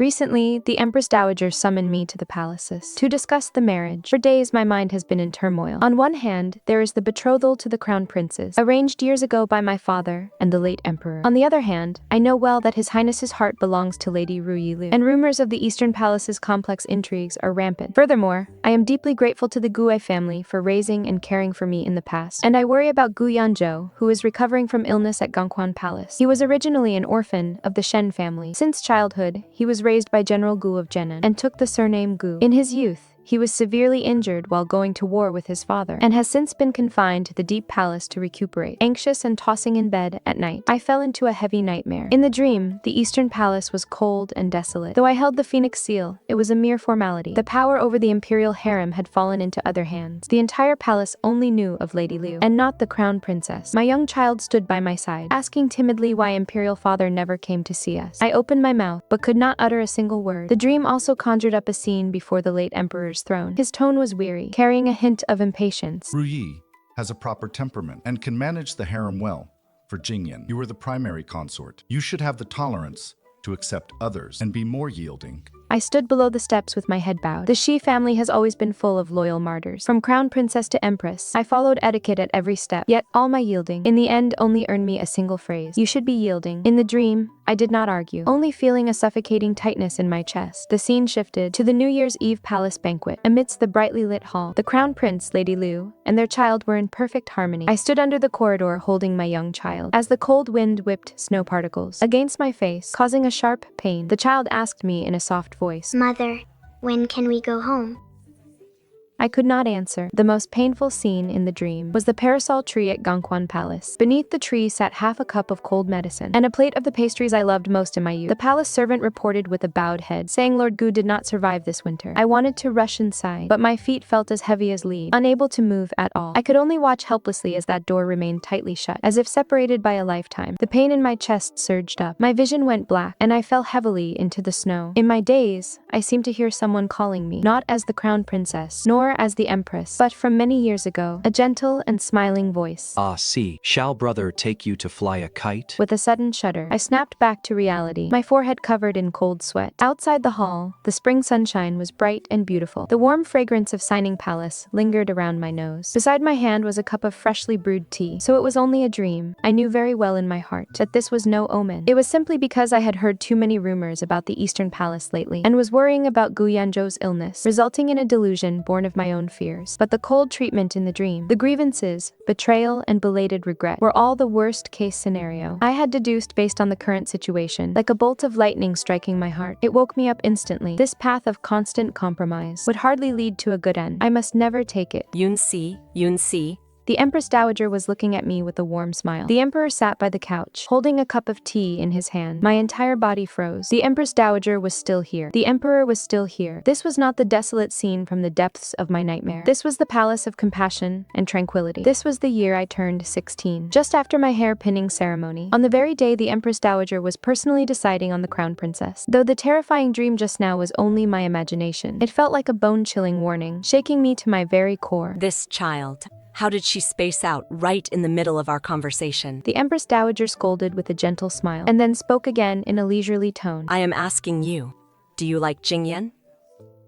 Recently, the Empress Dowager summoned me to the palaces to discuss the marriage. For days, my mind has been in turmoil. On one hand, there is the betrothal to the Crown Princes, arranged years ago by my father and the late Emperor. On the other hand, I know well that His Highness's heart belongs to Lady Ruyi, and rumors of the Eastern Palace's complex intrigues are rampant. Furthermore, I am deeply grateful to the Gu family for raising and caring for me in the past, and I worry about Gu Yanzhou, who is recovering from illness at Gangquan Palace. He was originally an orphan of the Shen family. Since childhood, he was raised by General Gu of Jinan and took the surname Gu. In his youth, he was severely injured while going to war with his father, and has since been confined to the deep palace to recuperate. Anxious and tossing in bed at night, I fell into a heavy nightmare. In the dream, the Eastern Palace was cold and desolate. Though I held the Phoenix seal, it was a mere formality. The power over the imperial harem had fallen into other hands. The entire palace only knew of Lady Liu, and not the crown princess. My young child stood by my side, asking timidly why imperial father never came to see us. I opened my mouth, but could not utter a single word. The dream also conjured up a scene before the late emperor's throne. His tone was weary, carrying a hint of impatience. Ruyi has a proper temperament and can manage the harem well. For Jingyan, you are the primary consort. You should have the tolerance to accept others and be more yielding. I stood below the steps with my head bowed. The Xie family has always been full of loyal martyrs. From crown princess to empress, I followed etiquette at every step. Yet, all my yielding, in the end, only earned me a single phrase. You should be yielding. In the dream, I did not argue, only feeling a suffocating tightness in my chest. The scene shifted to the New Year's Eve palace banquet. Amidst the brightly lit hall, the crown prince, Lady Liu, and their child were in perfect harmony. I stood under the corridor holding my young child. As the cold wind whipped snow particles against my face, causing a sharp pain, the child asked me in a soft voice, "Mother, when can we go home?" I could not answer. The most painful scene in the dream was the parasol tree at Gangquan Palace. Beneath the tree sat half a cup of cold medicine and a plate of the pastries I loved most in my youth. The palace servant reported with a bowed head, saying Lord Gu did not survive this winter. I wanted to rush inside, but my feet felt as heavy as leaves, unable to move at all. I could only watch helplessly as that door remained tightly shut, as if separated by a lifetime. The pain in my chest surged up. My vision went black, and I fell heavily into the snow. In my daze, I seemed to hear someone calling me, not as the crown princess, nor as the empress, but from many years ago, a gentle and smiling voice. "Ah, see, shall brother take you to fly a kite?" With a sudden shudder, I snapped back to reality, my forehead covered in cold sweat. Outside the hall, the spring sunshine was bright and beautiful. The warm fragrance of Shining Palace lingered around my nose. Beside my hand was a cup of freshly brewed tea. So it was only a dream. I knew very well in my heart that this was no omen. It was simply because I had heard too many rumors about the Eastern Palace lately, and was worrying about Gu Yanzhou's illness, resulting in a delusion born of my own fears. But the cold treatment in the dream, the grievances, betrayal, and belated regret were all the worst-case scenario I had deduced based on the current situation, like a bolt of lightning striking my heart. It woke me up instantly. This path of constant compromise would hardly lead to a good end. I must never take it. Yunsi. The Empress Dowager was looking at me with a warm smile. The Emperor sat by the couch, holding a cup of tea in his hand. My entire body froze. The Empress Dowager was still here. The Emperor was still here. This was not the desolate scene from the depths of my nightmare. This was the palace of compassion and tranquility. This was the year I turned 16, just after my hair-pinning ceremony. On the very day the Empress Dowager was personally deciding on the crown princess. Though the terrifying dream just now was only my imagination, it felt like a bone-chilling warning, shaking me to my very core. This child. How did she space out right in the middle of our conversation? The Empress Dowager scolded with a gentle smile, and then spoke again in a leisurely tone. I am asking you, do you like Jingyan?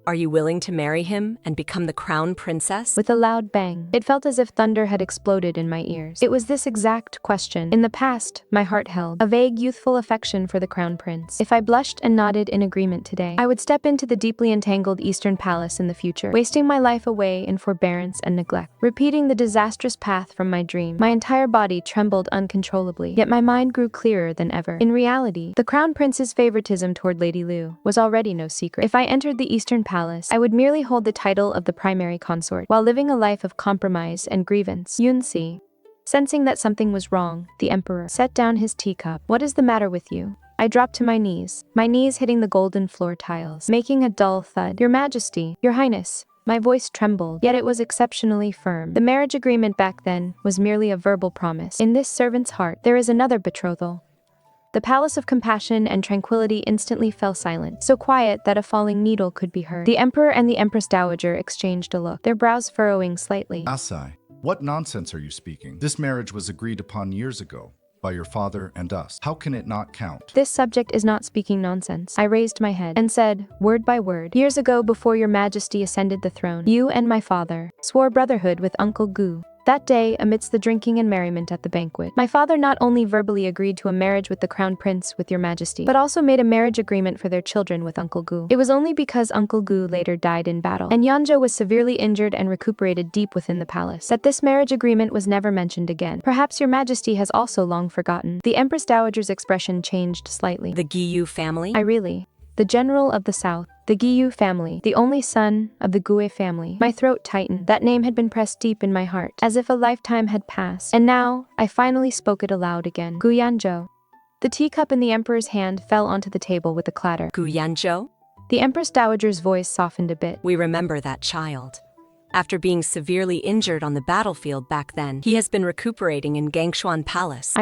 Are you willing to marry him and become the crown princess? With a loud bang, it felt as if thunder had exploded in my ears. It was this exact question. In the past, my heart held a vague youthful affection for the crown prince. If I blushed and nodded in agreement today, I would step into the deeply entangled Eastern Palace in the future, wasting my life away in forbearance and neglect, repeating the disastrous path from my dream. My entire body trembled uncontrollably, yet my mind grew clearer than ever. In reality, the crown prince's favoritism toward Lady Liu was already no secret. If I entered the Eastern Palace, I would merely hold the title of the primary consort, while living a life of compromise and grievance. Yunsi. Sensing that something was wrong, the emperor set down his teacup. What is the matter with you? I dropped to my knees hitting the golden floor tiles, making a dull thud. Your Majesty, Your Highness. My voice trembled, yet it was exceptionally firm. The marriage agreement back then was merely a verbal promise. In this servant's heart, there is another betrothal. The palace of compassion and tranquility instantly fell silent, so quiet that a falling needle could be heard. The emperor and the empress dowager exchanged a look, their brows furrowing slightly. Asai, what nonsense are you speaking? This marriage was agreed upon years ago. by your father and us. How can it not count? This subject is not speaking nonsense. I raised my head and said, word by word, years ago before your majesty ascended the throne, you and my father swore brotherhood with Uncle Gu. That day, amidst the drinking and merriment at the banquet, my father not only verbally agreed to a marriage with the crown prince with your majesty, but also made a marriage agreement for their children with Uncle Gu. It was only because Uncle Gu later died in battle, and Yanzhou was severely injured and recuperated deep within the palace, that this marriage agreement was never mentioned again. Perhaps your majesty has also long forgotten. The Empress Dowager's expression changed slightly. The Giyu family? The general of the south, the Giyu family, the only son of the Gue family. My throat tightened. That name had been pressed deep in my heart, as if a lifetime had passed. And now, I finally spoke it aloud again. Gu Yanzhou. The teacup in the emperor's hand fell onto the table with a clatter. Gu Yanzhou? The Empress Dowager's voice softened a bit. We remember that child. After being severely injured on the battlefield back then, he has been recuperating in Gangshuan Palace.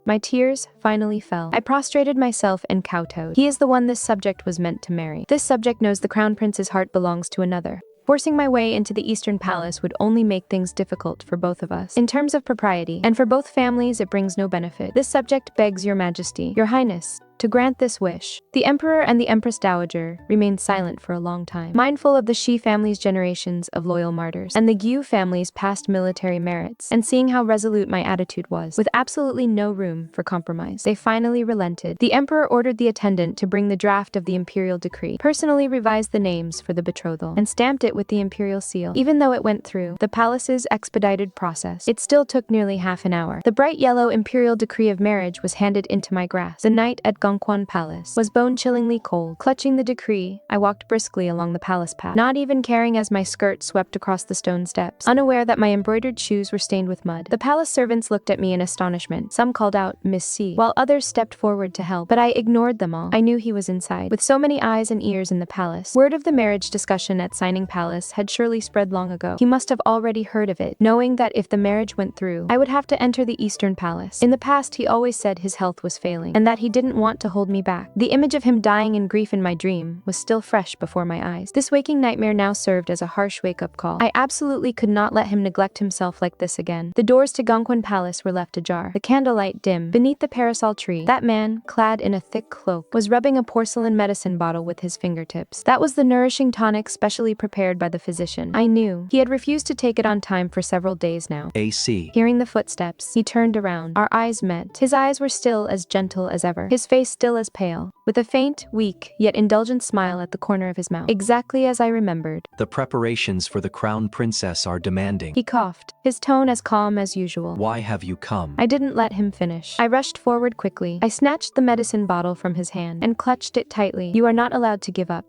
My tears finally fell. I prostrated myself and kowtowed. He is the one this subject was meant to marry. This subject knows the crown prince's heart belongs to another. Forcing my way into the Eastern Palace would only make things difficult for both of us. In terms of propriety, and for both families it brings no benefit. This subject begs your majesty, your highness, to grant this wish. The emperor and the empress dowager remained silent for a long time, mindful of the Xie family's generations of loyal martyrs, and the Gu family's past military merits, and seeing how resolute my attitude was, with absolutely no room for compromise. They finally relented. The emperor ordered the attendant to bring the draft of the imperial decree, personally revised the names for the betrothal, and stamped it with the imperial seal. Even though it went through the palace's expedited process, it still took nearly half an hour. The bright yellow imperial decree of marriage was handed into my grasp. The night at Gongquan Palace was bone-chillingly cold. Clutching the decree, I walked briskly along the palace path, not even caring as my skirt swept across the stone steps, unaware that my embroidered shoes were stained with mud. The palace servants looked at me in astonishment. Some called out, "Miss C," while others stepped forward to help, but I ignored them all. I knew he was inside. With so many eyes and ears in the palace, word of the marriage discussion at Signing Palace had surely spread long ago. He must have already heard of it, knowing that if the marriage went through, I would have to enter the Eastern Palace. In the past, he always said his health was failing, and that he didn't want to hold me back. The image of him dying in grief in my dream was still fresh before my eyes. This waking nightmare now served as a harsh wake-up call. I absolutely could not let him neglect himself like this again. The doors to Gongquan Palace were left ajar, the candlelight dim. Beneath the parasol tree, that man, clad in a thick cloak, was rubbing a porcelain medicine bottle with his fingertips. That was the nourishing tonic specially prepared by the physician. I knew. He had refused to take it on time for several days now. AC. Hearing the footsteps, he turned around. Our eyes met. His eyes were still as gentle as ever, his face still as pale, with a faint, weak, yet indulgent smile at the corner of his mouth. Exactly as I remembered. The preparations for the crown princess are demanding. He coughed, his tone as calm as usual. Why have you come? I didn't let him finish. I rushed forward quickly. I snatched the medicine bottle from his hand and clutched it tightly. You are not allowed to give up.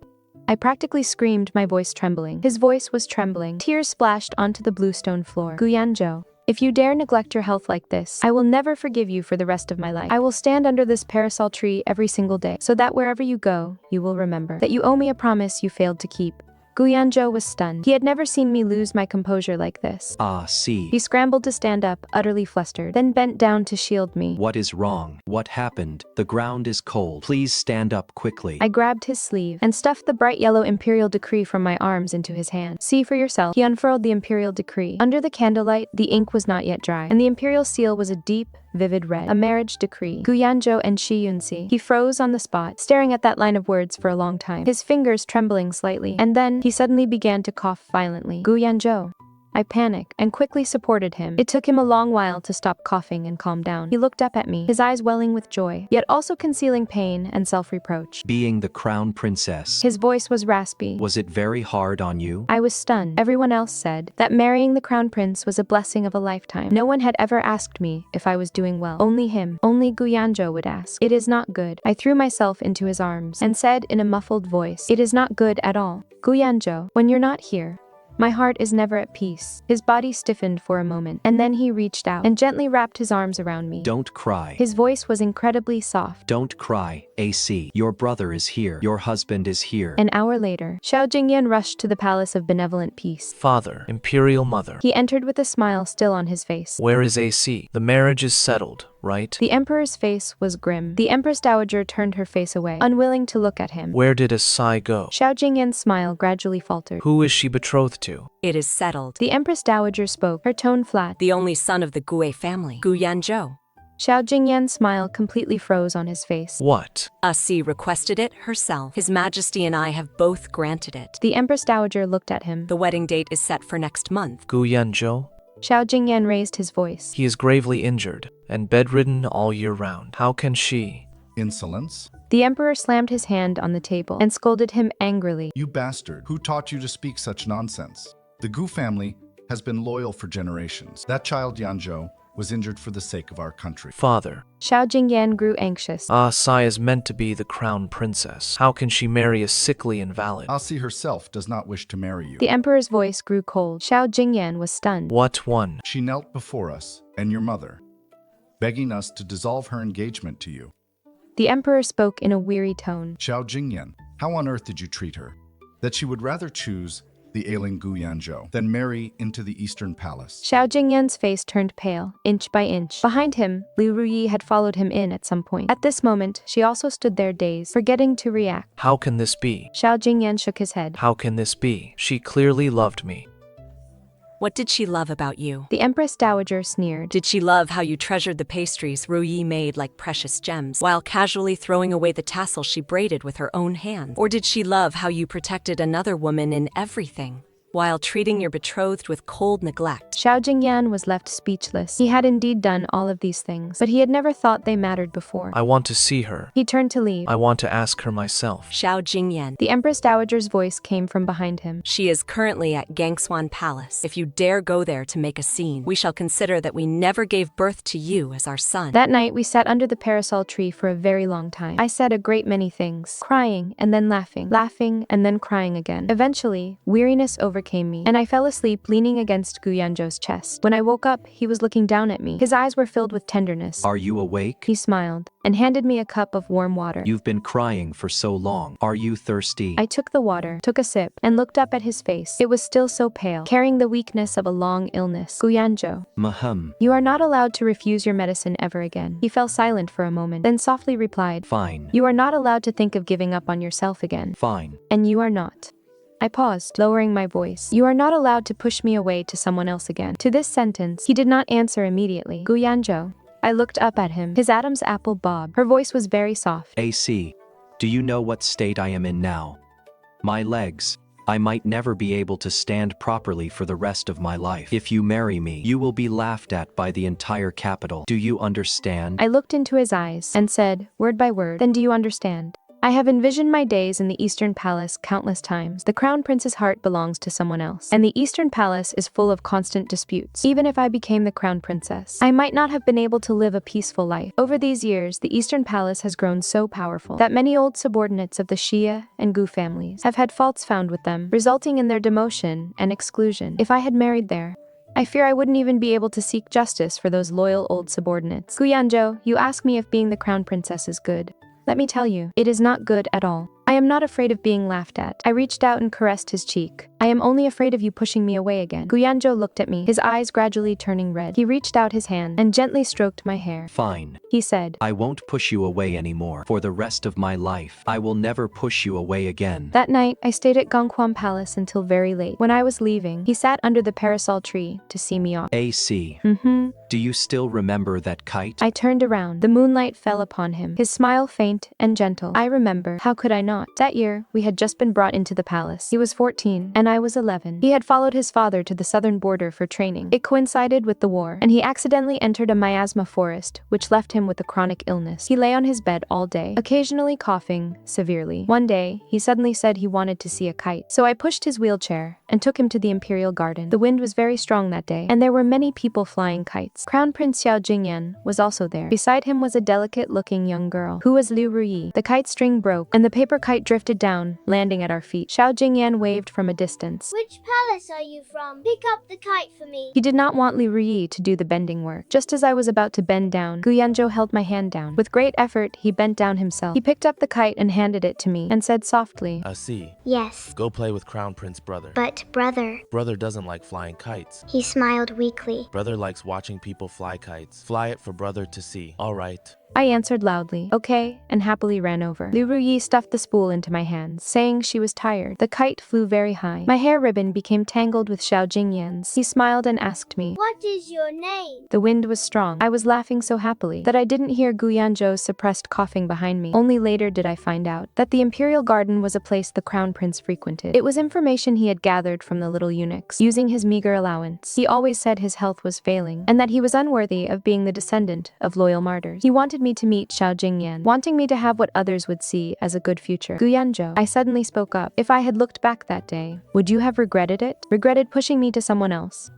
I practically screamed, my voice trembling. His voice was trembling. Tears splashed onto the bluestone floor. Gu Yanzhou, if you dare neglect your health like this, I will never forgive you for the rest of my life. I will stand under this parasol tree every single day, so that wherever you go, you will remember that you owe me a promise you failed to keep. Gu Yanzhou was stunned. He had never seen me lose my composure like this. See. He scrambled to stand up, utterly flustered, then bent down to shield me. What is wrong? What happened? The ground is cold. Please stand up quickly. I grabbed his sleeve and stuffed the bright yellow imperial decree from my arms into his hand. See for yourself. He unfurled the imperial decree. Under the candlelight, the ink was not yet dry, and the imperial seal was a deep, vivid red. A marriage decree. Gu Yanzhou and Xie Yunsi. He froze on the spot, staring at that line of words for a long time, his fingers trembling slightly, and then he suddenly began to cough violently. Gu Yanzhou. I panicked and quickly supported him. It took him a long while to stop coughing and calm down. He looked up at me, his eyes welling with joy, yet also concealing pain and self-reproach. Being the crown princess. His voice was raspy. Was it very hard on you? I was stunned. Everyone else said that marrying the crown prince was a blessing of a lifetime. No one had ever asked me if I was doing well. Only him. Only Gu Yanzhou would ask. It is not good. I threw myself into his arms and said in a muffled voice, it is not good at all. Gu Yanzhou, when you're not here, my heart is never at peace. His body stiffened for a moment, and then he reached out and gently wrapped his arms around me. Don't cry. His voice was incredibly soft. Don't cry, AC. Your brother is here. Your husband is here. An hour later, Xiao Jingyan rushed to the Palace of Benevolent Peace. Father, Imperial Mother. He entered with a smile still on his face. Where is AC? The marriage is settled, right? The emperor's face was grim. The empress dowager turned her face away, unwilling to look at him. Where did Asai go? Xiao Jingyan's smile gradually faltered. Who is she betrothed to? It is settled. The empress dowager spoke, her tone flat. The only son of the Gue family, Gu Yanzhou. Xiao Jingyan's smile completely froze on his face. What? Xie requested it herself. His Majesty and I have both granted it. The Empress Dowager looked at him. The wedding date is set for next month. Gu Yanzhou? Xiao Jingyan raised his voice. He is gravely injured and bedridden all year round. How can she? Insolence? The emperor slammed his hand on the table and scolded him angrily. You bastard. Who taught you to speak such nonsense? The Gu family has been loyal for generations. That child Yanzhou was injured for the sake of our country. Father. Xiao Jingyan grew anxious. Xie is meant to be the crown princess. How can she marry a sickly invalid? Xie herself does not wish to marry you. The emperor's voice grew cold. Xiao Jingyan was stunned. What one? She knelt before us and your mother, begging us to dissolve her engagement to you. The emperor spoke in a weary tone. Xiao Jingyan, how on earth did you treat her? That she would rather choose the ailing Gu Yanzhou than marry into the Eastern Palace. Xiao Jingyan's face turned pale, inch by inch. Behind him, Liu Ruyi had followed him in at some point. At this moment, she also stood there dazed, forgetting to react. How can this be? Xiao Jingyan shook his head. How can this be? She clearly loved me. What did she love about you? The Empress Dowager sneered. Did she love how you treasured the pastries Ruyi made like precious gems, while casually throwing away the tassel she braided with her own hands? Or did she love how you protected another woman in everything, while treating your betrothed with cold neglect? Xiao Jingyan was left speechless. He had indeed done all of these things, but he had never thought they mattered before. I want to see her. He turned to leave. I want to ask her myself. Xiao Jingyan. The Empress Dowager's voice came from behind him. She is currently at Gangshuan Palace. If you dare go there to make a scene, we shall consider that we never gave birth to you as our son. That night, we sat under the parasol tree for a very long time. I said a great many things, crying and then laughing, laughing and then crying again. Eventually, weariness overcame me, and I fell asleep leaning against Gu Yanzhou's chest. When I woke up, he was looking down at me. His eyes were filled with tenderness. Are you awake? He smiled and handed me a cup of warm water. You've been crying for so long. Are you thirsty? I took the water, took a sip, and looked up at his face. It was still so pale, carrying the weakness of a long illness. Gu Yanzhou, Mahem. you are not allowed to refuse your medicine ever again. He fell silent for a moment, then softly replied, Fine. You are not allowed to think of giving up on yourself again. Fine. And you are not. I paused, lowering my voice. You are not allowed to push me away to someone else again. To this sentence, he did not answer immediately. Gu Yanzhou. I looked up at him. His Adam's apple bobbed. Her voice was very soft. AC. Do you know what state I am in now? My legs. I might never be able to stand properly for the rest of my life. If you marry me, you will be laughed at by the entire capital. Do you understand? I looked into his eyes and said, word by word, then do you understand? I have envisioned my days in the Eastern Palace countless times. The Crown Prince's heart belongs to someone else, and the Eastern Palace is full of constant disputes. Even if I became the Crown Princess, I might not have been able to live a peaceful life. Over these years, the Eastern Palace has grown so powerful that many old subordinates of the Xie and Gu families have had faults found with them, resulting in their demotion and exclusion. If I had married there, I fear I wouldn't even be able to seek justice for those loyal old subordinates. Gu Yanzhou, you ask me if being the Crown Princess is good. Let me tell you, it is not good at all. I am not afraid of being laughed at. I reached out and caressed his cheek. I am only afraid of you pushing me away again. Gu Yanzhou looked at me, his eyes gradually turning red. He reached out his hand and gently stroked my hair. Fine. He said, I won't push you away anymore. For the rest of my life, I will never push you away again. That night, I stayed at Gangshuan Palace until very late. When I was leaving, he sat under the parasol tree to see me off. AC. Do you still remember that kite? I turned around. The moonlight fell upon him, his smile faint and gentle. I remember. How could I not? That year, we had just been brought into the palace. He was 14, and I was 11. He had followed his father to the southern border for training. It coincided with the war, and he accidentally entered a miasma forest, which left him with a chronic illness. He lay on his bed all day, occasionally coughing severely. One day, he suddenly said he wanted to see a kite. So I pushed his wheelchair and took him to the imperial garden. The wind was very strong that day, and there were many people flying kites. Crown Prince Xiao Jingyan was also there. Beside him was a delicate-looking young girl, who was Liu Ruyi. The kite string broke, and the paper kite drifted down, landing at our feet. Xiao Jingyan waved from a distance. Which palace are you from? Pick up the kite for me. He did not want Liu Ruyi to do the bending work. Just as I was about to bend down, Gu Yanzhou held my hand down. With great effort, he bent down himself. He picked up the kite and handed it to me, and said softly, Xie, Yes, go play with Crown Prince brother. but brother. Brother doesn't like flying kites. He smiled weakly. Brother likes watching people fly kites. Fly it for brother to see. All right. I answered loudly, okay, and happily ran over. Liu Ruyi stuffed the spool into my hands, saying she was tired. The kite flew very high. My hair ribbon became tangled with Xiao Jingyan's. He smiled and asked me, What is your name? The wind was strong. I was laughing so happily that I didn't hear Gu Yanzhou's suppressed coughing behind me. Only later did I find out that the imperial garden was a place the crown prince frequented. It was information he had gathered from the little eunuchs, using his meager allowance. He always said his health was failing, and that he was unworthy of being the descendant of loyal martyrs. He wanted me to meet Xiao Jingyan, wanting me to have what others would see as a good future. Gu Yanzhou, I suddenly spoke up. If I had looked back that day, would you have regretted it? Regretted pushing me to someone else?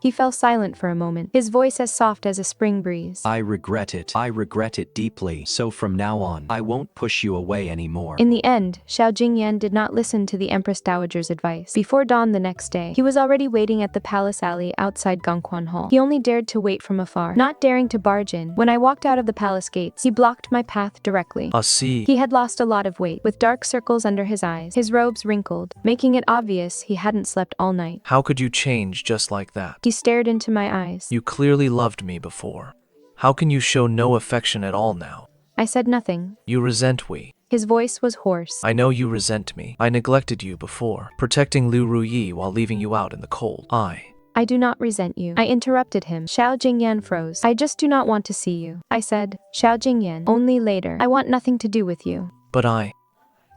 He fell silent for a moment, his voice as soft as a spring breeze. I regret it. I regret it deeply. So from now on, I won't push you away anymore. In the end, Xiao Jingyan did not listen to the Empress Dowager's advice. Before dawn the next day, he was already waiting at the palace alley outside Gongquan Hall. He only dared to wait from afar, not daring to barge in. When I walked out of the palace gates, he blocked my path directly. See. He had lost a lot of weight, with dark circles under his eyes, his robes wrinkled, making it obvious he hadn't slept all night. How could you change just like that? He stared into my eyes. You clearly loved me before. How can you show no affection at all now? I said nothing. You resent me. His voice was hoarse. I know you resent me. I neglected you before, protecting Liu Ruyi while leaving you out in the cold. I do not resent you. I interrupted him. Xiao Jingyan froze. I just do not want to see you. I said, Xiao Jingyan, only later. I want nothing to do with you. But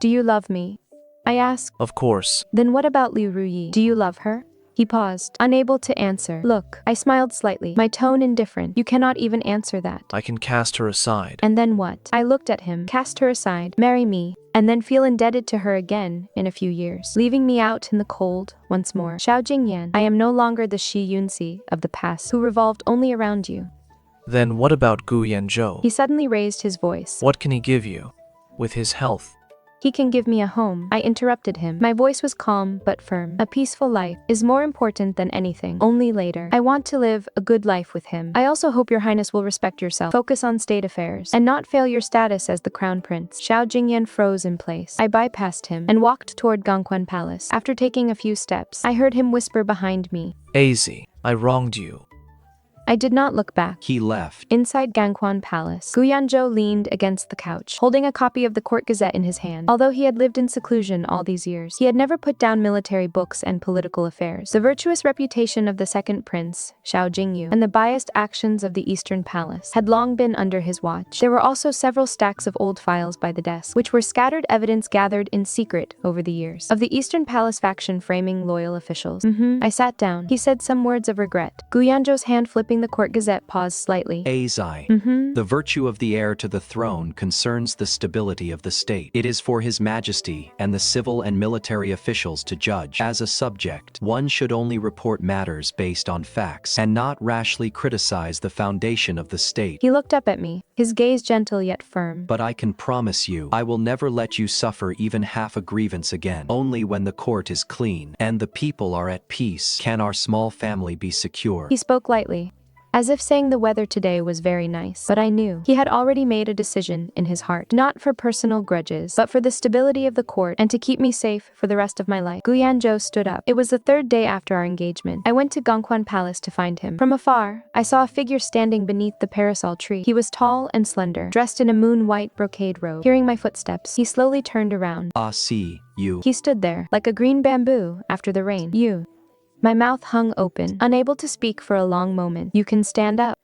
Do you love me? I asked. Of course. Then what about Liu Ruyi? Do you love her? He paused, unable to answer. Look, I smiled slightly, my tone indifferent. You cannot even answer that. I can cast her aside. And then what? I looked at him, cast her aside, marry me, and then feel indebted to her again in a few years, leaving me out in the cold once more. Xiao Jingyan, I am no longer the Xie Yunsi of the past who revolved only around you. Then what about Gu Yanzhou? He suddenly raised his voice. What can he give you? With his health? He can give me a home. I interrupted him. My voice was calm but firm. A peaceful life is more important than anything. Only later. I want to live a good life with him. I also hope your highness will respect yourself, focus on state affairs, and not fail your status as the crown prince. Xiao Jingyan froze in place. I bypassed him and walked toward Gongquan Palace. After taking a few steps, I heard him whisper behind me. Az, I wronged you. I did not look back. He left. Inside Gangquan Palace, Gu Yanzhou leaned against the couch, holding a copy of the court gazette in his hand. Although he had lived in seclusion all these years, he had never put down military books and political affairs. The virtuous reputation of the second prince, Xiao Jingyu, and the biased actions of the Eastern Palace had long been under his watch. There were also several stacks of old files by the desk, which were scattered evidence gathered in secret over the years, of the Eastern Palace faction framing loyal officials. I sat down. He said some words of regret. Gu Yanzhou's hand flipping the court gazette paused slightly. Azai. The virtue of the heir to the throne concerns the stability of the state. It is for His Majesty and the civil and military officials to judge. As a subject, one should only report matters based on facts and not rashly criticize the foundation of the state. He looked up at me, his gaze gentle yet firm. But I can promise you, I will never let you suffer even half a grievance again. Only when the court is clean and the people are at peace can our small family be secure. He spoke lightly, as if saying the weather today was very nice. But I knew he had already made a decision in his heart, not for personal grudges, but for the stability of the court and to keep me safe for the rest of my life. Gu Yanzhou stood up. It was the third day after our engagement. I went to Gongquan Palace to find him. From afar, I saw a figure standing beneath the parasol tree. He was tall and slender, dressed in a moon-white brocade robe. Hearing my footsteps, he slowly turned around. See, you. He stood there, like a green bamboo after the rain. You. My mouth hung open, unable to speak for a long moment. You can stand up.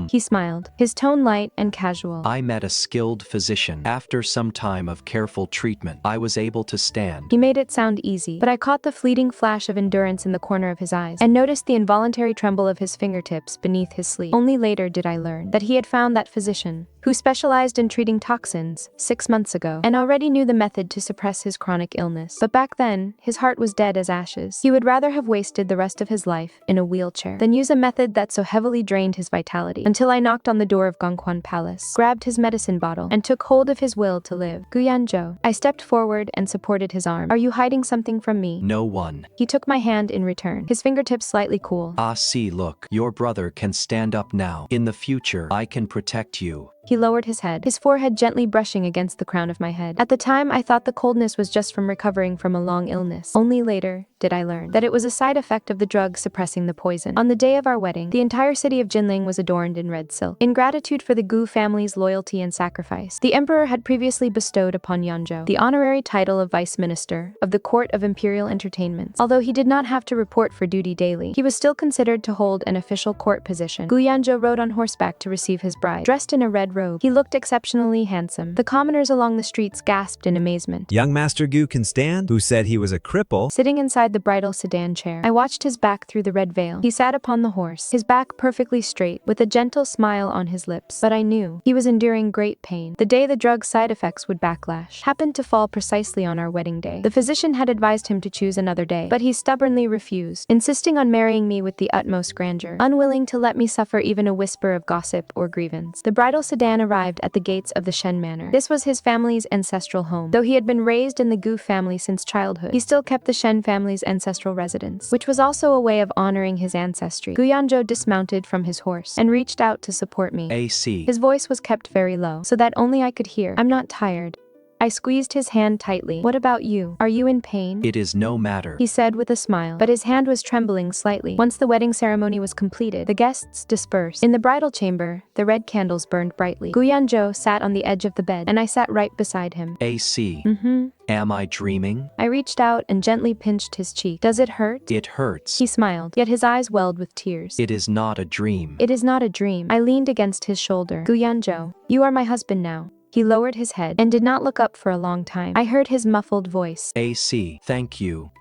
He smiled, his tone light and casual. I met a skilled physician. After some time of careful treatment, I was able to stand. He made it sound easy, but I caught the fleeting flash of endurance in the corner of his eyes and noticed the involuntary tremble of his fingertips beneath his sleeve. Only later did I learn that he had found that physician, who specialized in treating toxins, 6 months ago, and already knew the method to suppress his chronic illness. But back then, his heart was dead as ashes. He would rather have wasted the rest of his life in a wheelchair than use a method that so heavily drained his vitality. Until I knocked on the door of Gongquan Palace, grabbed his medicine bottle, and took hold of his will to live. Gu Yanzhou. I stepped forward and supported his arm. Are you hiding something from me? No one. He took my hand in return, his fingertips slightly cool. See, look, your brother can stand up now. In the future, I can protect you, He lowered his head, his forehead gently brushing against the crown of my head. At the time, I thought the coldness was just from recovering from a long illness. Only later did I learn that it was a side effect of the drug suppressing the poison. On the day of our wedding, the entire city of Jinling was adorned in red silk. In gratitude for the Gu family's loyalty and sacrifice, the emperor had previously bestowed upon Yanzhou the honorary title of vice minister of the court of imperial entertainments. Although he did not have to report for duty daily, he was still considered to hold an official court position. Gu Yanzhou rode on horseback to receive his bride. Dressed in a red robe, he looked exceptionally handsome. The commoners along the streets gasped in amazement. Young Master Gu can stand, who said he was a cripple. Sitting inside the bridal sedan chair, I watched his back through the red veil. He sat upon the horse, his back perfectly straight, with a gentle smile on his lips. But I knew he was enduring great pain. The day the drug's side effects would backlash happened to fall precisely on our wedding day. The physician had advised him to choose another day, but he stubbornly refused, insisting on marrying me with the utmost grandeur, unwilling to let me suffer even a whisper of gossip or grievance. The bridal sedan arrived at the gates of the Shen Manor. This was his family's ancestral home. Though he had been raised in the Gu family since childhood, he still kept the Shen family's ancestral residence, which was also a way of honoring his ancestry. Gu Yanzhou dismounted from his horse and reached out to support me. AC. His voice was kept very low, so that only I could hear. I'm not tired. I squeezed his hand tightly. What about you? Are you in pain? It is no matter. He said with a smile, but his hand was trembling slightly. Once the wedding ceremony was completed, the guests dispersed. In the bridal chamber, the red candles burned brightly. Gu Yanzhou sat on the edge of the bed, and I sat right beside him. AC. Am I dreaming? I reached out and gently pinched his cheek. Does it hurt? It hurts. He smiled, yet his eyes welled with tears. It is not a dream. It is not a dream. I leaned against his shoulder. Gu Yanzhou, you are my husband now. He lowered his head and did not look up for a long time. I heard his muffled voice. AC. Thank you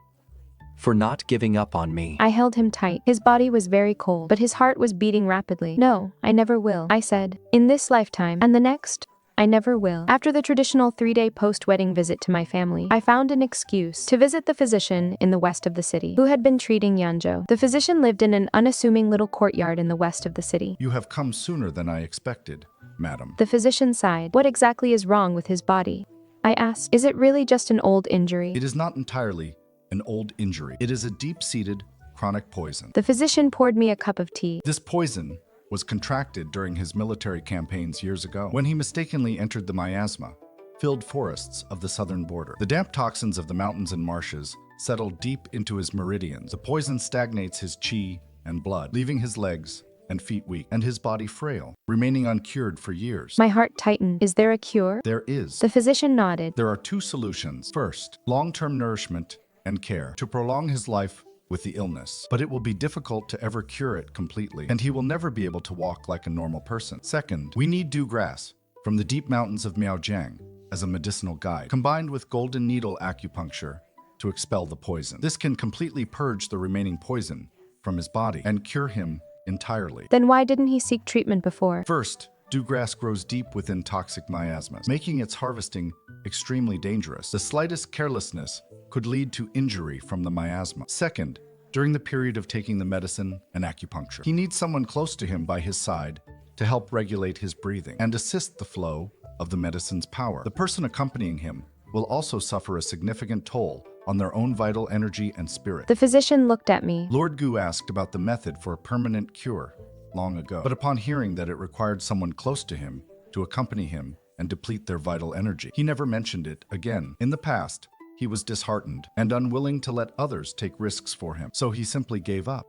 for not giving up on me. I held him tight. His body was very cold, but his heart was beating rapidly. No, I never will, I said. In this lifetime and the next, I never will. After the traditional 3-day post-wedding visit to my family, I found an excuse to visit the physician in the west of the city, who had been treating Yanzhou. The physician lived in an unassuming little courtyard in the west of the city. You have come sooner than I expected, madam. The physician sighed. What exactly is wrong with his body? I asked. Is it really just an old injury? It is not entirely an old injury. It is a deep-seated chronic poison. The physician poured me a cup of tea. This poison was contracted during his military campaigns years ago, when he mistakenly entered the miasma-filled forests of the southern border. The damp toxins of the mountains and marshes settled deep into his meridians. The poison stagnates his qi and blood, leaving his legs and feet weak, and his body frail, remaining uncured for years. My heart tightened. Is there a cure? There is. The physician nodded. There are 2 solutions. First, long-term nourishment and care to prolong his life with the illness, but it will be difficult to ever cure it completely, and he will never be able to walk like a normal person. Second, we need dew grass from the deep mountains of Miaojiang as a medicinal guide, combined with golden needle acupuncture to expel the poison. This can completely purge the remaining poison from his body and cure him entirely. Then why didn't he seek treatment before? First, dewgrass grows deep within toxic miasmas, making its harvesting extremely dangerous. The slightest carelessness could lead to injury from the miasma. Second, during the period of taking the medicine and acupuncture, he needs someone close to him by his side to help regulate his breathing and assist the flow of the medicine's power. The person accompanying him will also suffer a significant toll on their own vital energy and spirit. The physician looked at me. Lord Gu asked about the method for a permanent cure long ago, but upon hearing that it required someone close to him to accompany him and deplete their vital energy, he never mentioned it again. In the past, he was disheartened and unwilling to let others take risks for him, so he simply gave up.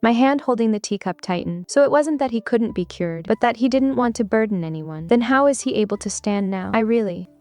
My hand holding the teacup tightened, so it wasn't that he couldn't be cured, but that he didn't want to burden anyone. Then how is he able to stand now?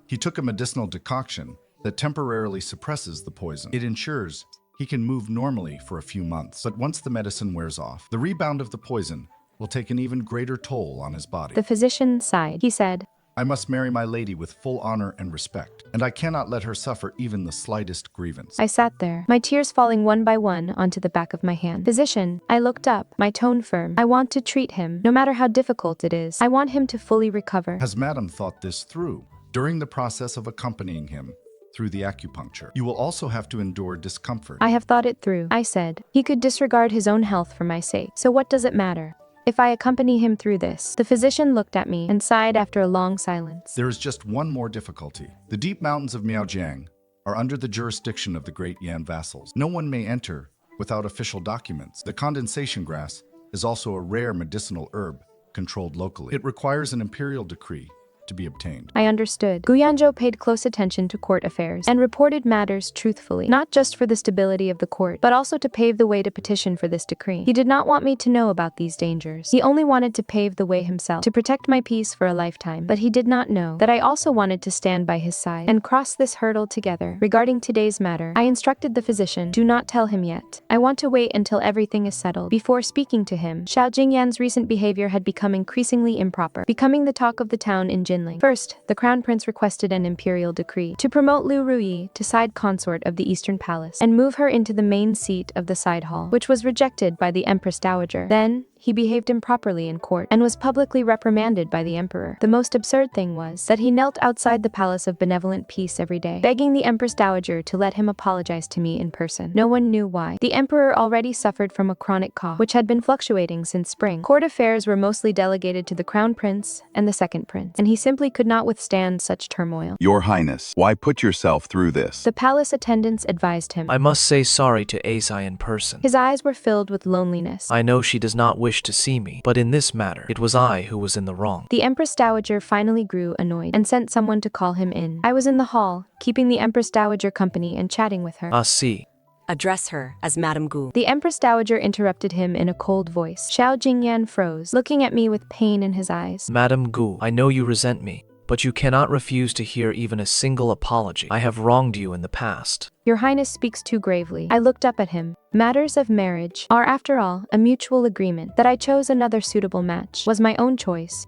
He took a medicinal decoction that temporarily suppresses the poison. It ensures he can move normally for a few months, but once the medicine wears off, the rebound of the poison will take an even greater toll on his body. The physician sighed. He said, I must marry my lady with full honor and respect, and I cannot let her suffer even the slightest grievance. I sat there, my tears falling one by one onto the back of my hand. Physician, I looked up, my tone firm. I want to treat him, no matter how difficult it is. I want him to fully recover. Has Madam thought this through? During the process of accompanying him through the acupuncture, you will also have to endure discomfort. I have thought it through, I said. He could disregard his own health for my sake, so what does it matter if I accompany him through this? The physician looked at me and sighed after a long silence. There is just one more difficulty. The deep mountains of Miaojiang are under the jurisdiction of the great Yan vassals. No one may enter without official documents. The condensation grass is also a rare medicinal herb controlled locally. It requires an imperial decree to be obtained. I understood. Gu Yanzhou paid close attention to court affairs and reported matters truthfully, not just for the stability of the court, but also to pave the way to petition for this decree. He did not want me to know about these dangers. He only wanted to pave the way himself, to protect my peace for a lifetime. But he did not know that I also wanted to stand by his side and cross this hurdle together. Regarding today's matter, I instructed the physician, do not tell him yet. I want to wait until everything is settled before speaking to him. Xiao Jingyan's recent behavior had become increasingly improper, becoming the talk of the town in Jinling. First, the Crown Prince requested an imperial decree to promote Liu Ruyi to side consort of the Eastern Palace and move her into the main seat of the side hall, which was rejected by the Empress Dowager. Then, he behaved improperly in court and was publicly reprimanded by the emperor. The most absurd thing was that he knelt outside the Palace of Benevolent Peace every day, begging the Empress Dowager to let him apologize to me in person. No one knew why. The emperor already suffered from a chronic cough, which had been fluctuating since spring. Court affairs were mostly delegated to the Crown Prince and the Second Prince, and he simply could not withstand such turmoil. Your Highness, why put yourself through this? The palace attendants advised him. I must say sorry to Asai in person. His eyes were filled with loneliness. I know she does not wish to see me, but in this matter, it was I who was in the wrong. The Empress Dowager finally grew annoyed and sent someone to call him in. I was in the hall, keeping the Empress Dowager company and chatting with her. Ah, see. Address her as Madame Gu. The Empress Dowager interrupted him in a cold voice. Xiao Jingyan froze, looking at me with pain in his eyes. Madame Gu, I know you resent me, but you cannot refuse to hear even a single apology. I have wronged you in the past. Your Highness speaks too gravely. I looked up at him. Matters of marriage are, after all, a mutual agreement. That I chose another suitable match was my own choice,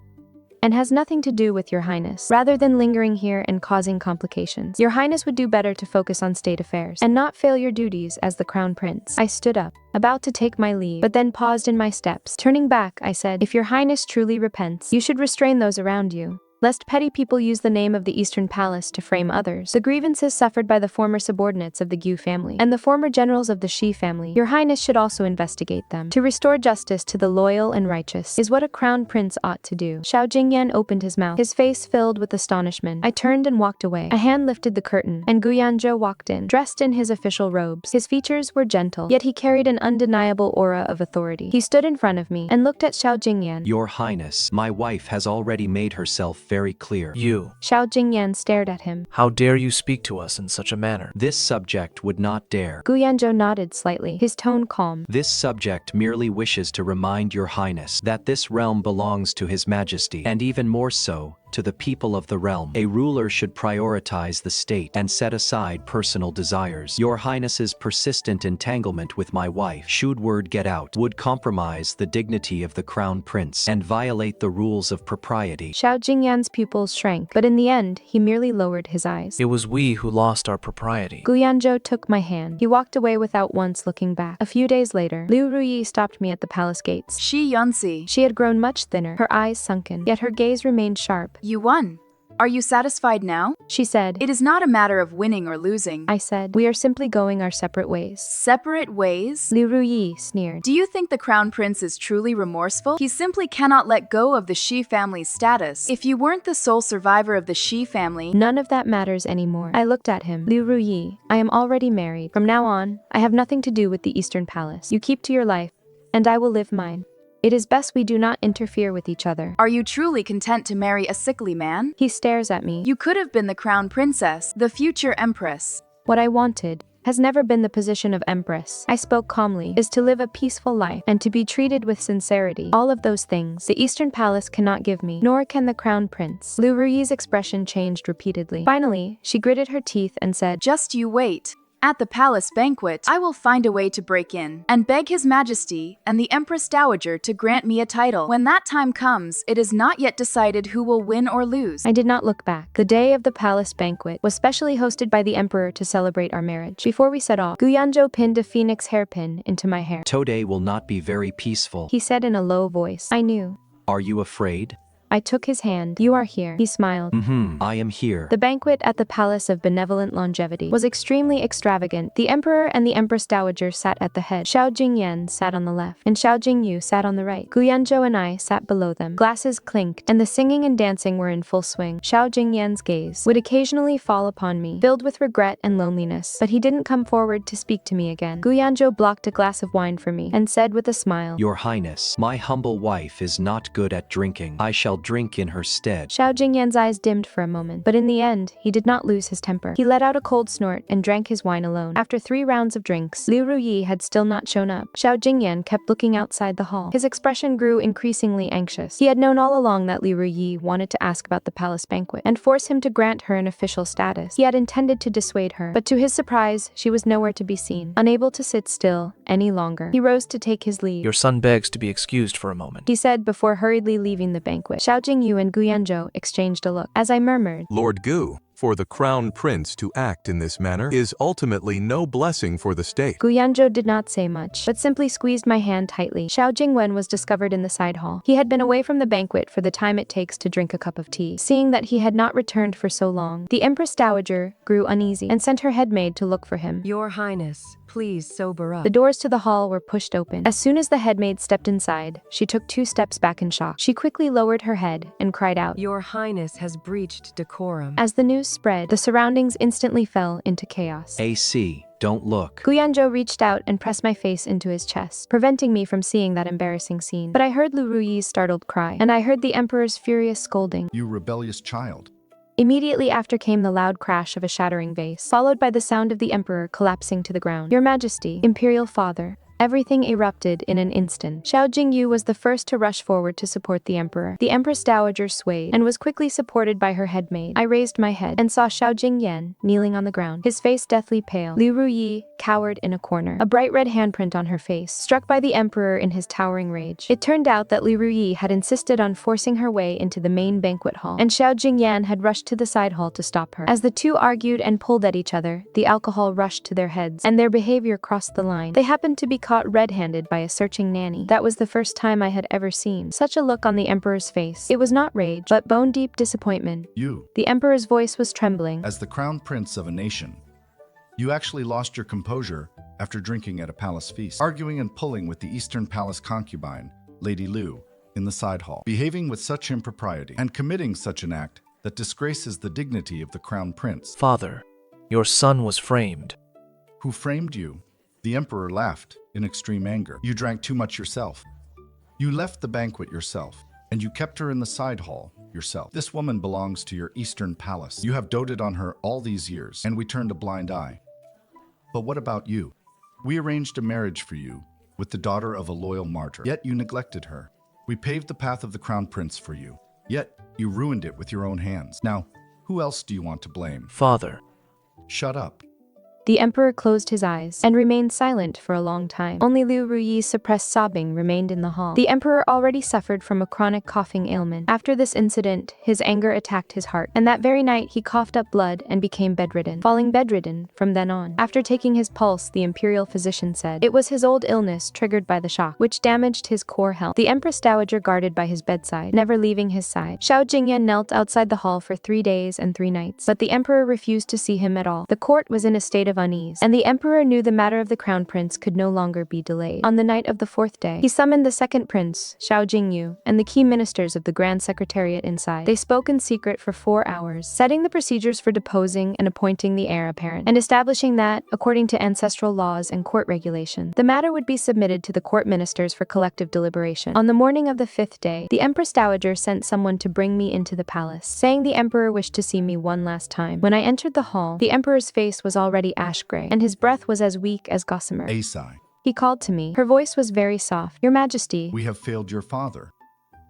and has nothing to do with Your Highness. Rather than lingering here and causing complications, Your Highness would do better to focus on state affairs and not fail your duties as the Crown Prince. I stood up, about to take my leave, but then paused in my steps. Turning back, I said, if Your Highness truly repents, you should restrain those around you, lest petty people use the name of the Eastern Palace to frame others. The grievances suffered by the former subordinates of the Gu family and the former generals of the Xie family, Your Highness should also investigate them. To restore justice to the loyal and righteous is what a crown prince ought to do. Xiao Jingyan opened his mouth, his face filled with astonishment. I turned and walked away. A hand lifted the curtain, and Gu Yanzhou walked in, dressed in his official robes. His features were gentle, yet he carried an undeniable aura of authority. He stood in front of me and looked at Xiao Jingyan. Your Highness, my wife has already made herself very clear. You. Xiao Jingyan stared at him. How dare you speak to us in such a manner? This subject would not dare. Gu Yanzhou nodded slightly, his tone calm. This subject merely wishes to remind Your Highness that this realm belongs to His Majesty, and even more so, to the people of the realm. A ruler should prioritize the state and set aside personal desires. Your Highness's persistent entanglement with my wife, should word get out, would compromise the dignity of the Crown Prince and violate the rules of propriety. Xiao Jingyan's pupils shrank, but in the end, he merely lowered his eyes. It was we who lost our propriety. Gu Yanzhou took my hand. He walked away without once looking back. A few days later, Liu Ruyi stopped me at the palace gates. Xie Yunsi. She had grown much thinner, her eyes sunken, yet her gaze remained sharp. You won. Are you satisfied now? She said. It is not a matter of winning or losing. I said. We are simply going our separate ways. Separate ways? Liu Ruyi sneered. Do you think the Crown Prince is truly remorseful? He simply cannot let go of the Xie family's status. If you weren't the sole survivor of the Xie family, none of that matters anymore. I looked at him. Liu Ruyi, I am already married. From now on, I have nothing to do with the Eastern Palace. You keep to your life, and I will live mine. It is best we do not interfere with each other. Are you truly content to marry a sickly man? He stares at me. You could have been the Crown Princess, the future Empress. What I wanted has never been the position of Empress. I spoke calmly, is to live a peaceful life and to be treated with sincerity. All of those things the Eastern Palace cannot give me, nor can the Crown Prince. Liu Ruyi's expression changed repeatedly. Finally, she gritted her teeth and said, just you wait. At the palace banquet, I will find a way to break in and beg His Majesty and the Empress Dowager to grant me a title. When that time comes, it is not yet decided who will win or lose. I did not look back. The day of the palace banquet was specially hosted by the Emperor to celebrate our marriage. Before we set off, Gu Yanzhou pinned a phoenix hairpin into my hair. Today will not be very peaceful, he said in a low voice. I knew. Are you afraid? I took his hand. You are here. He smiled. I am here. The banquet at the Palace of Benevolent Longevity was extremely extravagant. The emperor and the empress dowager sat at the head. Xiao Jingyan sat on the left, and Xiao Jingyu sat on the right. Gu Yanzhou and I sat below them. Glasses clinked, and the singing and dancing were in full swing. Xiao Jingyan's gaze would occasionally fall upon me, filled with regret and loneliness, but he didn't come forward to speak to me again. Gu Yanzhou blocked a glass of wine for me, and said with a smile, Your Highness, my humble wife is not good at drinking. I shall drink in her stead. Xiao Jingyan's eyes dimmed for a moment, but in the end, he did not lose his temper. He let out a cold snort and drank his wine alone. After 3 rounds of drinks, Liu Ruyi had still not shown up. Xiao Jingyan kept looking outside the hall. His expression grew increasingly anxious. He had known all along that Liu Ruyi wanted to ask about the palace banquet and force him to grant her an official status. He had intended to dissuade her, but to his surprise, she was nowhere to be seen. Unable to sit still any longer, he rose to take his leave. Your son begs to be excused for a moment, He said before hurriedly leaving the banquet. Xiao Jingyu and Gu Yanzhou exchanged a look. As I murmured, Lord Gu, for the crown prince to act in this manner is ultimately no blessing for the state. Gu Yanzhou did not say much, but simply squeezed my hand tightly. Xiao Jingwen was discovered in the side hall. He had been away from the banquet for the time it takes to drink a cup of tea. Seeing that he had not returned for so long, the Empress Dowager grew uneasy and sent her headmaid to look for him. Your Highness, please sober up. The doors to the hall were pushed open. As soon as the headmaid stepped inside, she took 2 steps back in shock. She quickly lowered her head and cried out, Your Highness has breached decorum. As the news spread, the surroundings instantly fell into chaos. AC, don't look. Gu Yanzhou reached out and pressed my face into his chest, preventing me from seeing that embarrassing scene. But I heard Liu Ruyi's startled cry, and I heard the emperor's furious scolding. You rebellious child. Immediately after came the loud crash of a shattering vase, followed by the sound of the emperor collapsing to the ground. Your Majesty, Imperial Father. Everything erupted in an instant. Xiao Jingyu was the first to rush forward to support the emperor. The Empress Dowager swayed and was quickly supported by her headmaid. I raised my head and saw Xiao Jingyan kneeling on the ground, his face deathly pale. Liu Ruyi cowered in a corner, a bright red handprint on her face, struck by the emperor in his towering rage. It turned out that Liu Ruyi had insisted on forcing her way into the main banquet hall, and Xiao Jingyan had rushed to the side hall to stop her. As the two argued and pulled at each other, the alcohol rushed to their heads, and their behavior crossed the line. They happened to be caught red-handed by a searching nanny. That was the first time I had ever seen such a look on the emperor's face. It was not rage, but bone-deep disappointment. You, The emperor's voice was trembling. as the crown prince of a nation, you actually lost your composure after drinking at a palace feast, arguing and pulling with the Eastern Palace concubine, Lady Liu, in the side hall, behaving with such impropriety, and committing such an act that disgraces the dignity of the crown prince. Father, your son was framed. Who framed you? The emperor laughed in extreme anger. You drank too much yourself. You left the banquet yourself, and you kept her in the side hall yourself. This woman belongs to your Eastern Palace. You have doted on her all these years, and we turned a blind eye. But what about you? We arranged a marriage for you with the daughter of a loyal martyr, yet you neglected her. We paved the path of the crown prince for you, yet you ruined it with your own hands. Now, who else do you want to blame? Father, Shut up. The emperor closed his eyes and remained silent for a long time. Only Liu Ruyi's suppressed sobbing remained in the hall. The emperor already suffered from a chronic coughing ailment. After this incident, his anger attacked his heart, and that very night he coughed up blood and became bedridden, falling bedridden from then on. After taking his pulse, the imperial physician said it was his old illness triggered by the shock, which damaged his core health. The Empress Dowager guarded by his bedside, never leaving his side. Xiao Jingyan knelt outside the hall for 3 days and 3 nights, but the emperor refused to see him at all. The court was in a state of unease, and the emperor knew the matter of the crown prince could no longer be delayed. On the night of the 4th day, he summoned the second prince, Xiao Jingyu, and the key ministers of the Grand Secretariat inside. They spoke in secret for 4 hours, setting the procedures for deposing and appointing the heir apparent, and establishing that, according to ancestral laws and court regulation, the matter would be submitted to the court ministers for collective deliberation. On the morning of the 5th day, the Empress Dowager sent someone to bring me into the palace, saying the emperor wished to see me one last time. When I entered the hall, the emperor's face was already ash-gray, and his breath was as weak as gossamer. Asai, He called to me. Her voice was very soft. Your Majesty. we have failed your father,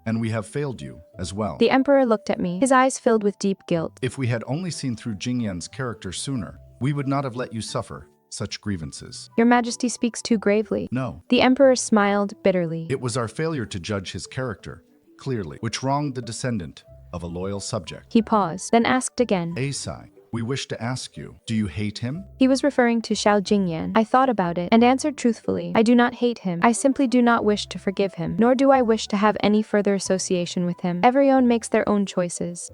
and we have failed you as well. The emperor looked at me, his eyes filled with deep guilt. If we had only seen through Jingyan's character sooner, we would not have let you suffer such grievances. Your Majesty speaks too gravely. No, The emperor smiled bitterly. it was our failure to judge his character clearly, which wronged the descendant of a loyal subject. He paused, then asked again. Asai, We wish to ask you, do you hate him? He was referring to Xiao Jingyan. I thought about it and answered truthfully. I do not hate him. I simply do not wish to forgive him, nor do I wish to have any further association with him. Everyone makes their own choices,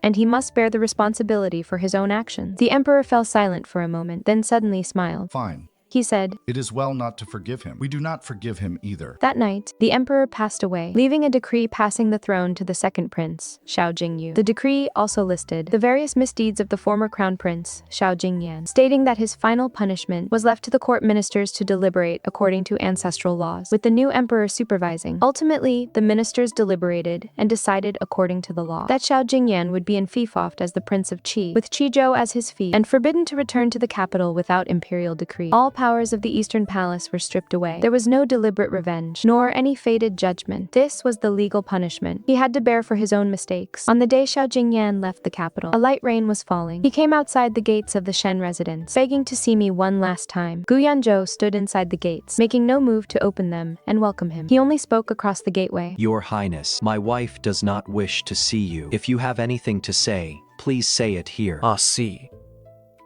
and he must bear the responsibility for his own actions. The emperor fell silent for a moment, then suddenly smiled. Fine. He said, It is well not to forgive him. We do not forgive him either. That night, the emperor passed away, leaving a decree passing the throne to the second prince, Xiao Jingyu. The decree also listed the various misdeeds of the former crown prince, Xiao Jingyan, stating that his final punishment was left to the court ministers to deliberate according to ancestral laws, with the new emperor supervising. Ultimately, the ministers deliberated and decided according to the law that Xiao Jingyan would be enfeoffed as the prince of Qi, with Qizhou as his fief, and forbidden to return to the capital without imperial decree. All powers of the Eastern Palace were stripped away. There was no deliberate revenge, nor any fated judgment. This was the legal punishment he had to bear for his own mistakes. On the day Xiao Jingyan left the capital, a light rain was falling. He came outside the gates of the Shen residence, begging to see me one last time. Gu Yanzhou stood inside the gates, making no move to open them and welcome him. He only spoke across the gateway. Your Highness, my wife does not wish to see you. If you have anything to say, please say it here. Ah, see.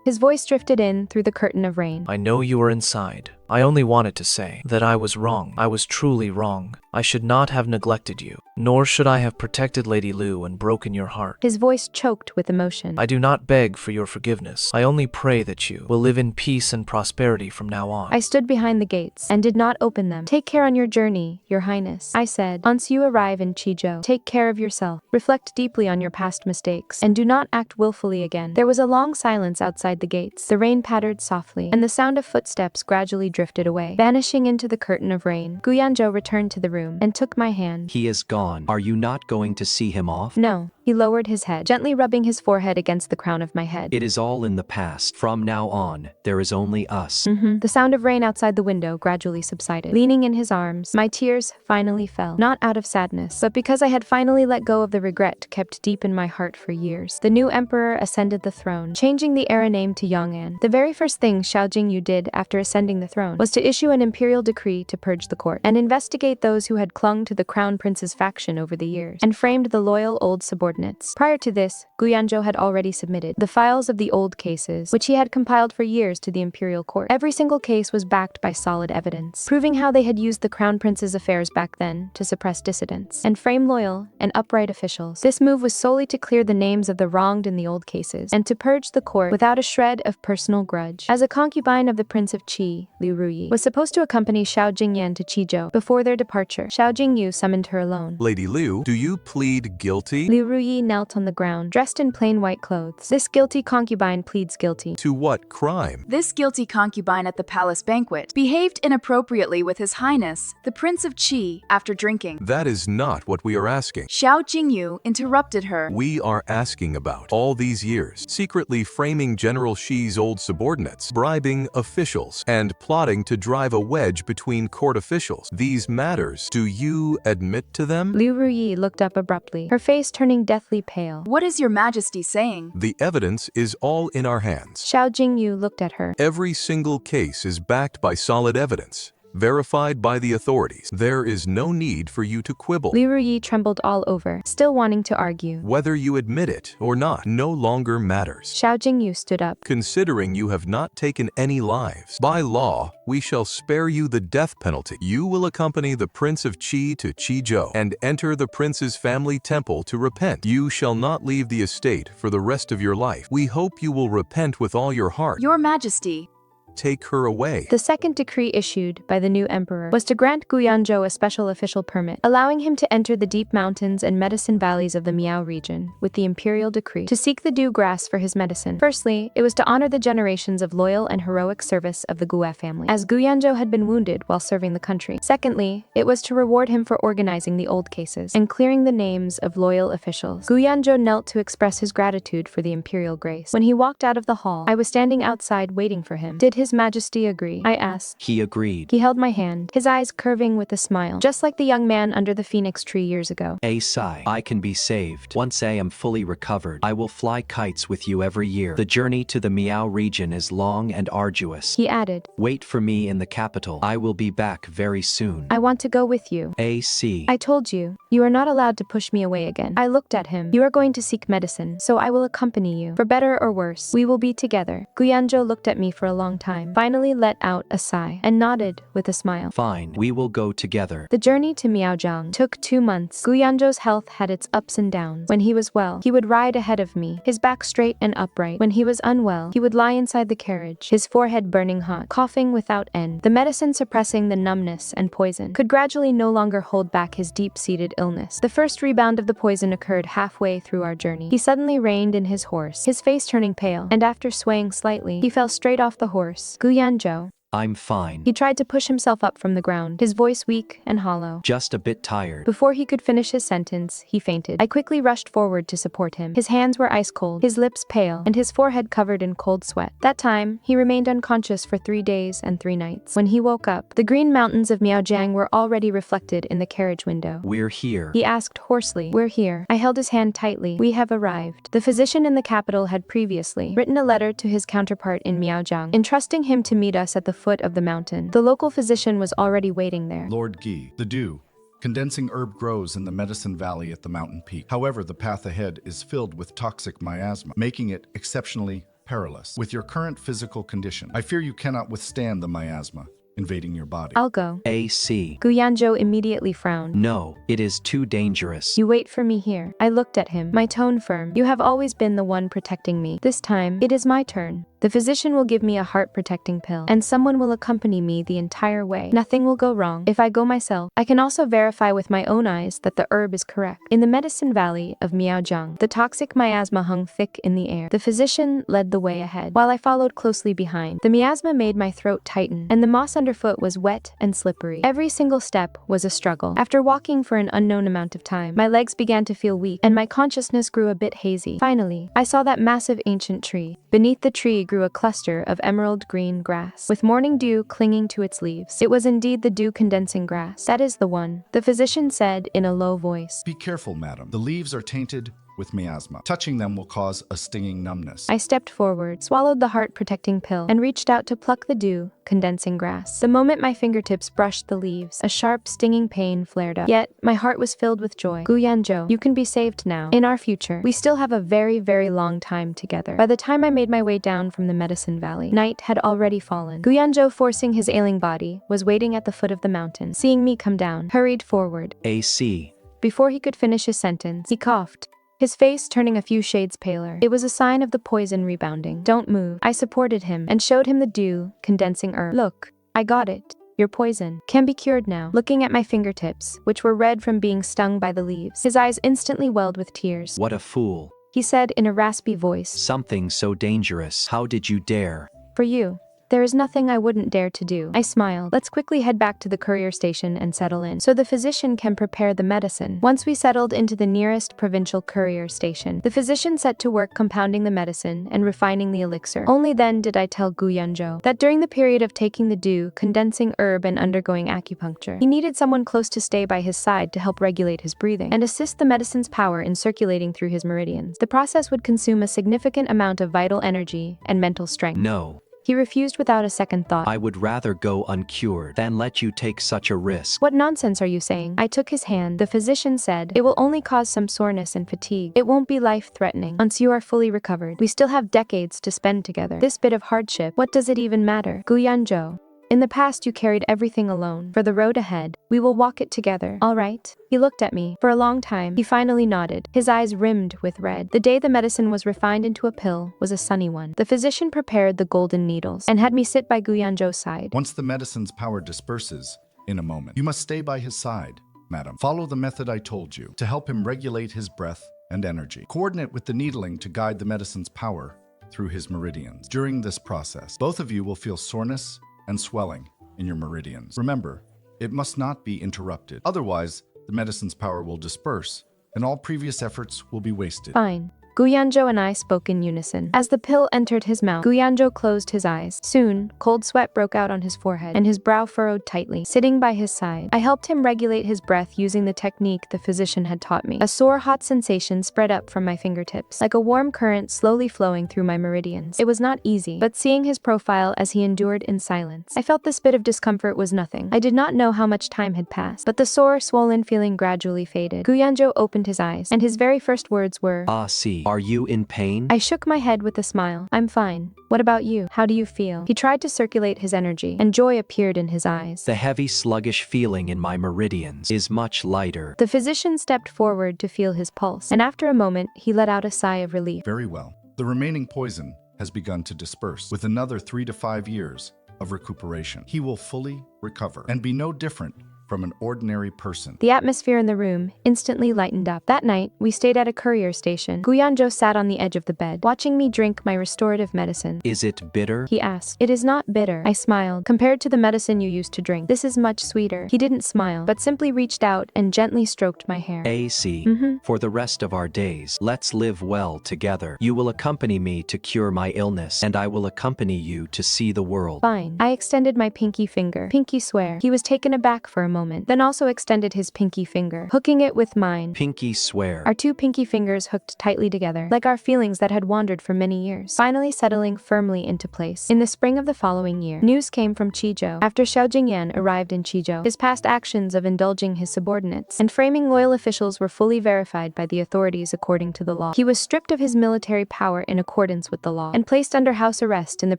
His voice drifted in through the curtain of rain. I know you are inside. I only wanted to say that I was wrong. I was truly wrong. I should not have neglected you, nor should I have protected Lady Liu and broken your heart. His voice choked with emotion. I do not beg for your forgiveness. I only pray that you will live in peace and prosperity from now on. I stood behind the gates and did not open them. Take care on your journey, Your Highness. I said, once you arrive in Qizhou, take care of yourself. Reflect deeply on your past mistakes and do not act willfully again. There was a long silence outside the gates. The rain pattered softly, and the sound of footsteps gradually drifted away, vanishing into the curtain of rain. Gu Yanzhou returned to the room and took my hand. He is gone. Are you not going to see him off? No. He lowered his head, gently rubbing his forehead against the crown of my head. It is all in the past. From now on, there is only us. The sound of rain outside the window gradually subsided. Leaning in his arms, my tears finally fell, not out of sadness, but because I had finally let go of the regret kept deep in my heart for years. The new emperor ascended the throne, changing the era name to Yong'an. The very first thing Xiao Jingyu did after ascending the throne was to issue an imperial decree to purge the court and investigate those who had clung to the crown prince's faction over the years and framed the loyal old subordinates. Prior to this, Gu Yanzhou had already submitted the files of the old cases, which he had compiled for years to the imperial court. Every single case was backed by solid evidence, proving how they had used the crown prince's affairs back then to suppress dissidents and frame loyal and upright officials. This move was solely to clear the names of the wronged in the old cases and to purge the court without a shred of personal grudge. As a concubine of the Prince of Qi, Liu Ruyi was supposed to accompany Xiao Jingyan to Qizhou. Before their departure, Xiao Jingyu summoned her alone. Lady Liu, do you plead guilty? Liu Ruyi knelt on the ground, dressed in plain white clothes. This guilty concubine pleads guilty. To what crime? This guilty concubine at the palace banquet behaved inappropriately with His Highness, the Prince of Qi, after drinking. That is not what we are asking. Xiao Jingyu interrupted her. We are asking about all these years, secretly framing General Xi's old subordinates, bribing officials, and plotting to drive a wedge between court officials. These matters, do you admit to them? Liu Ruyi looked up abruptly, her face turning deathly pale. What is your Majesty saying? The evidence is all in our hands. Xiao Jingyu looked at her. Every single case is backed by solid evidence, verified by the authorities. There is no need for you to quibble. Liu Ruyi trembled all over, still wanting to argue. Whether you admit it or not no longer matters. Xiao Jingyu stood up. Considering you have not taken any lives, by law, we shall spare you the death penalty. You will accompany the Prince of Qi to Qizhou and enter the prince's family temple to repent. You shall not leave the estate for the rest of your life. We hope you will repent with all your heart. Your Majesty. Take her away. The second decree issued by the new emperor was to grant Gu Yanzhou a special official permit, allowing him to enter the deep mountains and medicine valleys of the Miao region with the imperial decree to seek the dew grass for his medicine. Firstly, it was to honor the generations of loyal and heroic service of the Gu family, as Gu Yanzhou had been wounded while serving the country. Secondly, it was to reward him for organizing the old cases and clearing the names of loyal officials. Gu Yanzhou knelt to express his gratitude for the imperial grace. When he walked out of the hall, I was standing outside waiting for him. Did His Majesty agree? I asked. He agreed. He held my hand, his eyes curving with a smile, just like the young man under the phoenix tree years ago. Sai, I can be saved. Once I am fully recovered, I will fly kites with you every year. The journey to the Miao region is long and arduous. He added. Wait for me in the capital. I will be back very soon. I want to go with you. AC. I told you, you are not allowed to push me away again. I looked at him. You are going to seek medicine, so I will accompany you. For better or worse, we will be together. Gu Yanzhou looked at me for a long time, finally let out a sigh, and nodded with a smile. Fine, we will go together. The journey to Miaojiang took 2 months. Gu Yanzhou's health had its ups and downs. When he was well, he would ride ahead of me, his back straight and upright. When he was unwell, he would lie inside the carriage, his forehead burning hot, coughing without end. The medicine suppressing the numbness and poison could gradually no longer hold back his deep-seated illness. The first rebound of the poison occurred halfway through our journey. He suddenly reined in his horse, his face turning pale, and after swaying slightly, he fell straight off the horse. Gu Yanzhou. I'm fine. He tried to push himself up from the ground, his voice weak and hollow. Just a bit tired. Before he could finish his sentence, he fainted. I quickly rushed forward to support him. His hands were ice cold, his lips pale, and his forehead covered in cold sweat. That time, he remained unconscious for 3 days and 3 nights. When he woke up, the green mountains of Miaojiang were already reflected in the carriage window. We're here. He asked hoarsely. We're here. I held his hand tightly. We have arrived. The physician in the capital had previously written a letter to his counterpart in Miaojiang, entrusting him to meet us at the foot of the mountain. The local physician was already waiting there. Lord Gi, the dew, condensing herb grows in the medicine valley at the mountain peak. However, the path ahead is filled with toxic miasma, making it exceptionally perilous. With your current physical condition, I fear you cannot withstand the miasma invading your body. I'll go. AC. Gu Yanzhou immediately frowned. No, it is too dangerous. You wait for me here. I looked at him, my tone firm. You have always been the one protecting me. This time, it is my turn. The physician will give me a heart-protecting pill, and someone will accompany me the entire way. Nothing will go wrong. If I go myself, I can also verify with my own eyes that the herb is correct. In the medicine valley of Miaojiang, the toxic miasma hung thick in the air. The physician led the way ahead, while I followed closely behind. The miasma made my throat tighten, and the moss underfoot was wet and slippery. Every single step was a struggle. After walking for an unknown amount of time, my legs began to feel weak, and my consciousness grew a bit hazy. Finally, I saw that massive ancient tree. Beneath the tree grew a cluster of emerald green grass, with morning dew clinging to its leaves. It was indeed the dew-condensing grass. That is the one, the physician said in a low voice. Be careful, madam. The leaves are tainted with miasma. Touching them will cause a stinging numbness. I stepped forward, swallowed the heart-protecting pill, and reached out to pluck the dew-condensing grass. The moment my fingertips brushed the leaves, a sharp, stinging pain flared up. Yet, my heart was filled with joy. Gu Yanzhou, you can be saved now. In our future, we still have a very, very long time together. By the time I made my way down from the medicine valley, night had already fallen. Gu Yanzhou, forcing his ailing body, was waiting at the foot of the mountain. Seeing me come down, hurried forward. AC. Before he could finish his sentence, he coughed, his face turning a few shades paler. It was a sign of the poison rebounding. Don't move. I supported him and showed him the dew-condensing herb. Look, I got it. Your poison can be cured now. Looking at my fingertips, which were red from being stung by the leaves, his eyes instantly welled with tears. What a fool. He said in a raspy voice. Something so dangerous. How did you dare? For you. There is nothing I wouldn't dare to do. I smiled. Let's quickly head back to the courier station and settle in, so the physician can prepare the medicine. Once we settled into the nearest provincial courier station, the physician set to work compounding the medicine and refining the elixir. Only then did I tell Gu Yanzhou that during the period of taking the dew-condensing herb and undergoing acupuncture, he needed someone close to stay by his side to help regulate his breathing and assist the medicine's power in circulating through his meridians. The process would consume a significant amount of vital energy and mental strength. No. He refused without a second thought. I would rather go uncured than let you take such a risk. What nonsense are you saying? I took his hand. The physician said, it will only cause some soreness and fatigue. It won't be life-threatening. Once you are fully recovered, we still have decades to spend together. This bit of hardship, what does it even matter? Gu Yanzhou, in the past you carried everything alone. For the road ahead, we will walk it together. All right? He looked at me. For a long time, he finally nodded, his eyes rimmed with red. The day the medicine was refined into a pill was a sunny one. The physician prepared the golden needles and had me sit by Gu Yanzhou's side. Once the medicine's power disperses, in a moment, you must stay by his side, madam. Follow the method I told you to help him regulate his breath and energy. Coordinate with the needling to guide the medicine's power through his meridians. During this process, both of you will feel soreness and swelling in your meridians. Remember, it must not be interrupted. Otherwise, the medicine's power will disperse, and all previous efforts will be wasted. Fine. Gu Gu Yanzhou and I spoke in unison. As the pill entered his mouth, Gu Yanzhou closed his eyes. Soon, cold sweat broke out on his forehead, and his brow furrowed tightly. Sitting by his side, I helped him regulate his breath using the technique the physician had taught me. A sore, hot sensation spread up from my fingertips, like a warm current slowly flowing through my meridians. It was not easy, but seeing his profile as he endured in silence, I felt this bit of discomfort was nothing. I did not know how much time had passed, but the sore, swollen feeling gradually faded. Gu Yanzhou opened his eyes, and his very first words were, "Ah, see, are you in pain?" I shook my head with a smile. I'm fine. What about you? How do you feel? He tried to circulate his energy, and joy appeared in his eyes. The heavy, sluggish feeling in my meridians is much lighter. The physician stepped forward to feel his pulse, and after a moment, he let out a sigh of relief. Very well. The remaining poison has begun to disperse. With another 3 to 5 years of recuperation, he will fully recover and be no different from an ordinary person. The atmosphere in the room instantly lightened up. That night, we stayed at a courier station. Gu Yanzhou sat on the edge of the bed, watching me drink my restorative medicine. Is it bitter? He asked. It is not bitter. I smiled. Compared to the medicine you used to drink, this is much sweeter. He didn't smile, but simply reached out and gently stroked my hair. AC. For the rest of our days, let's live well together. You will accompany me to cure my illness, and I will accompany you to see the world. Fine. I extended my pinky finger. Pinky swear. He was taken aback for a moment, then also extended his pinky finger, hooking it with mine. Pinky swear. Our two pinky fingers hooked tightly together, like our feelings that had wandered for many years, finally settling firmly into place. In the spring of the following year, news came from Qizhou. After Xiao Jingyan arrived in Qizhou, his past actions of indulging his subordinates and framing loyal officials were fully verified by the authorities according to the law. He was stripped of his military power in accordance with the law, and placed under house arrest in the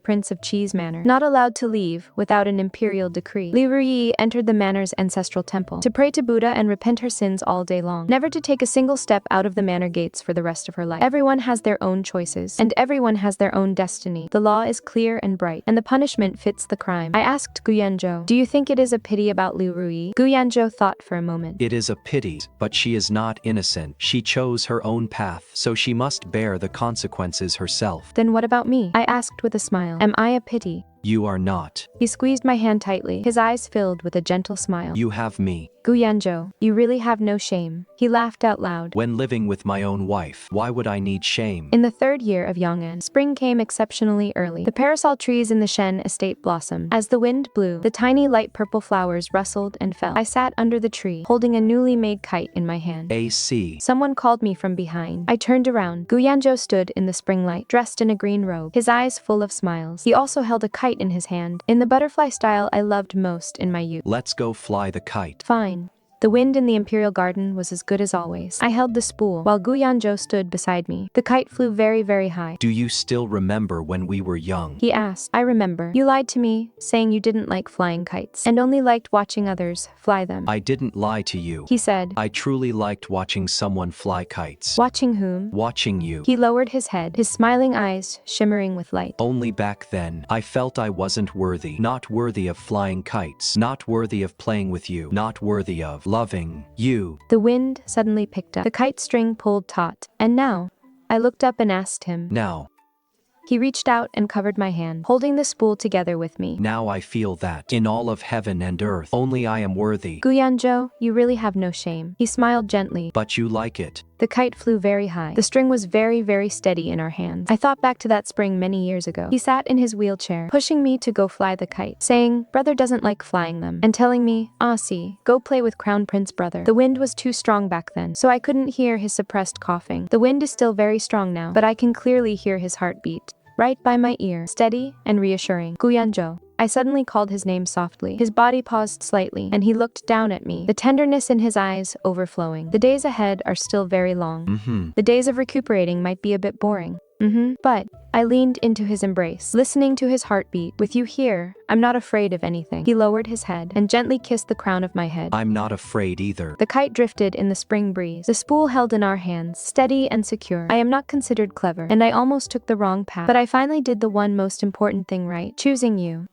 Prince of Qi's manor, not allowed to leave without an imperial decree. Liu Ruyi entered the manor's ancestral temple to pray to Buddha and repent her sins all day long, never to take a single step out of the manor gates for the rest of her life. Everyone has their own choices, and everyone has their own destiny. The law is clear and bright, and the punishment fits the crime. I asked Gu Yanzhou, do you think it is a pity about Liu Ruyi? Gu Yanzhou thought for a moment. It is a pity, but she is not innocent. She chose her own path, so she must bear the consequences herself. Then what about me? I asked with a smile. Am I a pity? You are not. He squeezed my hand tightly, his eyes filled with a gentle smile. You have me. Gu Yanzhou, you really have no shame. He laughed out loud. When living with my own wife, why would I need shame? In the 3rd year of Yang'an, spring came exceptionally early. The parasol trees in the Shen estate blossomed. As the wind blew, the tiny light purple flowers rustled and fell. I sat under the tree, holding a newly made kite in my hand. AC. Someone called me from behind. I turned around. Gu Yanzhou stood in the spring light, dressed in a green robe, his eyes full of smiles. He also held a kite in his hand, in the butterfly style I loved most in my youth. Let's go fly the kite. Fine. The wind in the imperial garden was as good as always. I held the spool, while Gu Yanzhou stood beside me. The kite flew very, very high. Do you still remember when we were young? He asked. I remember. You lied to me, saying you didn't like flying kites, and only liked watching others fly them. I didn't lie to you. He said. I truly liked watching someone fly kites. Watching whom? Watching you. He lowered his head, his smiling eyes shimmering with light. Only back then, I felt I wasn't worthy. Not worthy of flying kites. Not worthy of playing with you. Not worthy of loving you. The wind suddenly picked up. The kite string pulled taut. And now? I looked up and asked him. Now. He reached out and covered my hand, holding the spool together with me. Now I feel that, in all of heaven and earth, only I am worthy. Gu Yanzhou, you really have no shame. He smiled gently. But you like it. The kite flew very high. The string was very, very steady in our hands. I thought back to that spring many years ago. He sat in his wheelchair, pushing me to go fly the kite, saying, brother doesn't like flying them, and telling me, ah see, go play with Crown Prince brother. The wind was too strong back then, so I couldn't hear his suppressed coughing. The wind is still very strong now, but I can clearly hear his heartbeat. Right by my ear, steady and reassuring. Gu Yanzhou. I suddenly called his name softly. His body paused slightly, and he looked down at me, the tenderness in his eyes overflowing. The days ahead are still very long. The days of recuperating might be a bit boring. But I leaned into his embrace, listening to his heartbeat. With you here, I'm not afraid of anything. He lowered his head and gently kissed the crown of my head. I'm not afraid either. The kite drifted in the spring breeze, the spool held in our hands, steady and secure. I am not considered clever, and I almost took the wrong path, but I finally did the one most important thing right, choosing you.